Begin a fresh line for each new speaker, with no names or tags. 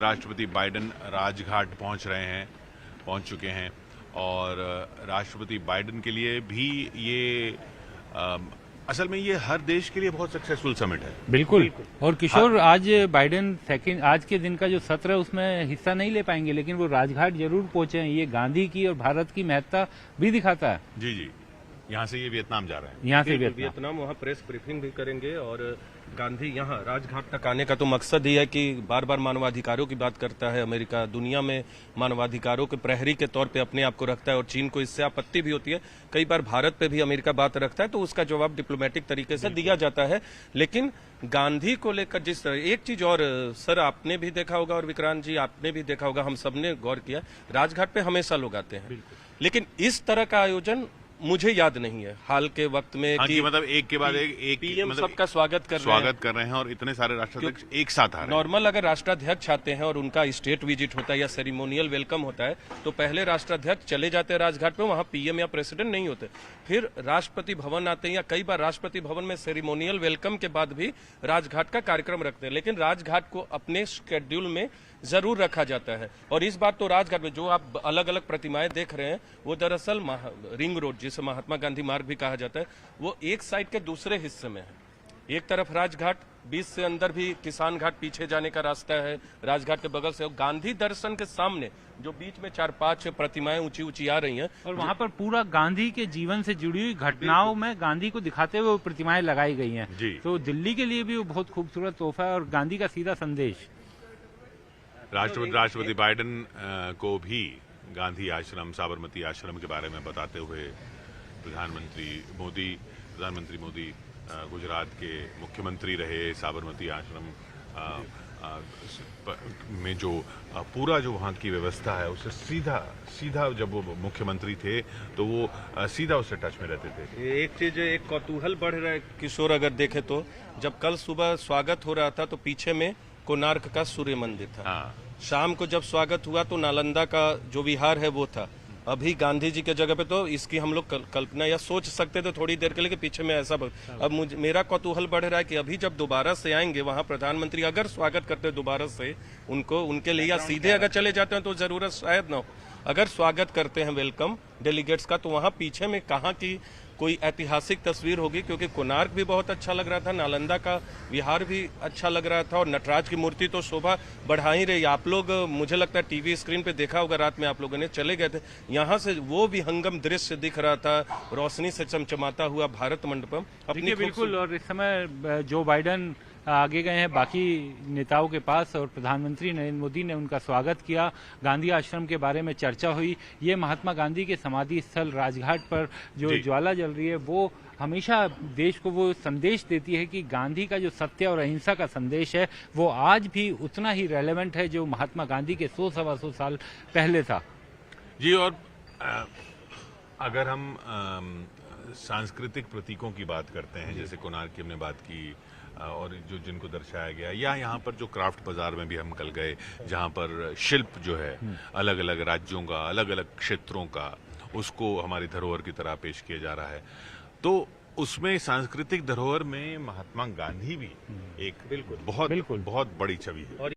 राष्ट्रपति बाइडेन राजघाट पहुंच चुके हैं और राष्ट्रपति बाइडेन के लिए भी ये असल में ये हर देश के लिए बहुत सक्सेसफुल समिट है।
बिल्कुल। और किशोर, आज बाइडेन आज के दिन का जो सत्र है उसमें हिस्सा नहीं ले पाएंगे, लेकिन वो राजघाट जरूर पहुंचे हैं। ये गांधी की और भारत की महत्ता भी दिखाता है।
जी जी, यहाँ से ये वियतनाम जा रहे हैं।
यहाँ से
वियतनाम वहाँ प्रेस ब्रीफिंग भी करेंगे और गांधी यहाँ राजघाट तक आने का तो मकसद ही है कि बार बार मानवाधिकारों की बात करता है। अमेरिका दुनिया में मानवाधिकारों के प्रहरी के तौर पे अपने आप को रखता है और चीन को इससे आपत्ति भी होती है। कई बार भारत पे भी अमेरिका बात रखता है तो उसका जवाब डिप्लोमेटिक तरीके से दिया जाता है। लेकिन गांधी को लेकर जिस तरह एक चीज और सर आपने भी देखा होगा और विक्रांत जी आपने भी देखा होगा, हम सबने गौर किया, राजघाट पे हमेशा लोग आते हैं, लेकिन इस तरह का आयोजन मुझे याद नहीं है हाल के वक्त में
कि मतलब एक के बाद एक
पीएम
मतलब
सबका स्वागत कर रहे हैं
और इतने सारे राष्ट्राध्यक्ष एक साथ आ रहे हैं।
नॉर्मल अगर राष्ट्राध्यक्ष आते हैं और उनका स्टेट विजिट होता है या सेरिमोनियल वेलकम होता है तो पहले राष्ट्राध्यक्ष चले जाते हैं राजघाट पे, वहां पीएम या प्रेसिडेंट नहीं होते। फिर राष्ट्रपति भवन आते हैं या कई बार राष्ट्रपति भवन में सेरिमोनियल वेलकम के बाद भी राजघाट का कार्यक्रम रखते हैं, लेकिन राजघाट को अपने शेड्यूल में जरूर रखा जाता है। और इस बार तो राजघाट में जो आप अलग अलग प्रतिमाएं देख रहे हैं वो दरअसल रिंग रोड, जिसे महात्मा गांधी मार्ग भी कहा जाता है, वो एक साइड के दूसरे हिस्से में है। एक तरफ राजघाट, बीच से अंदर भी किसान घाट पीछे जाने का रास्ता है, राजघाट के बगल से गांधी दर्शन के सामने जो बीच में 4-5 प्रतिमाएं ऊंची ऊंची आ रही हैं
और वहां पर पूरा गांधी के जीवन से जुड़ी हुई घटनाओं में गांधी को दिखाते हुए प्रतिमाएं लगाई गई हैं। तो दिल्ली के लिए भी वो बहुत खूबसूरत तोहफा है और गांधी का सीधा संदेश।
राष्ट्रपति बाइडेन को भी गांधी आश्रम, साबरमती आश्रम के बारे में बताते हुए प्रधानमंत्री मोदी गुजरात के मुख्यमंत्री रहे। साबरमती आश्रम में जो पूरा जो वहाँ की व्यवस्था है उससे सीधा जब वो मुख्यमंत्री थे तो वो सीधा उससे टच में रहते थे।
एक चीज, एक कौतूहल बढ़ रहा है किशोर, अगर देखे तो जब कल सुबह स्वागत हो रहा था तो पीछे में कोणार्क का सूर्य मंदिर था। शाम को जब स्वागत हुआ तो नालंदा का जो विहार है वो था। अभी गांधी जी के जगह पे तो इसकी हम लोग कल्पना या सोच सकते थे थोड़ी देर के लिए कि पीछे में ऐसा अब मेरा कौतूहल बढ़ रहा है कि अभी जब दोबारा से आएंगे वहां प्रधानमंत्री अगर स्वागत करते दोबारा से उनके लिए, या सीधे अगर चले जाते हैं तो जरूरत शायद ना हो। अगर स्वागत करते हैं वेलकम डेलीगेट्स का तो वहां पीछे में कहाँ की कोई ऐतिहासिक तस्वीर होगी, क्योंकि कोणार्क भी बहुत अच्छा लग रहा था, नालंदा का विहार भी अच्छा लग रहा था और नटराज की मूर्ति तो शोभा बढ़ा ही रही। आप लोग, मुझे लगता है टीवी स्क्रीन पे देखा होगा, रात में आप लोगों ने चले गए थे, यहाँ से वो विहंगम दृश्य दिख रहा था, रोशनी से चमचमाता हुआ भारत मंडपम अपनी।
बिल्कुल। और इस समय जो बाइडेन आगे गए हैं बाकी नेताओं के पास और प्रधानमंत्री नरेंद्र मोदी ने उनका स्वागत किया। गांधी आश्रम के बारे में चर्चा हुई। ये महात्मा गांधी के समाधि स्थल राजघाट पर जो ज्वाला जल रही है वो हमेशा देश को वो संदेश देती है कि गांधी का जो सत्य और अहिंसा का संदेश है वो आज भी उतना ही रेलेवेंट है जो महात्मा गांधी के 100-125 साल पहले था।
जी, और अगर हम सांस्कृतिक प्रतीकों की बात करते हैं, जैसे कोणार्क की हमने बात की और जो जिनको दर्शाया गया, या यहाँ पर जो क्राफ्ट बाजार में भी हम कल गए जहाँ पर शिल्प जो है अलग अलग राज्यों का, अलग अलग क्षेत्रों का, उसको हमारी धरोहर की तरह पेश किया जा रहा है, तो उसमें सांस्कृतिक धरोहर में महात्मा गांधी भी एक बहुत बड़ी छवि है।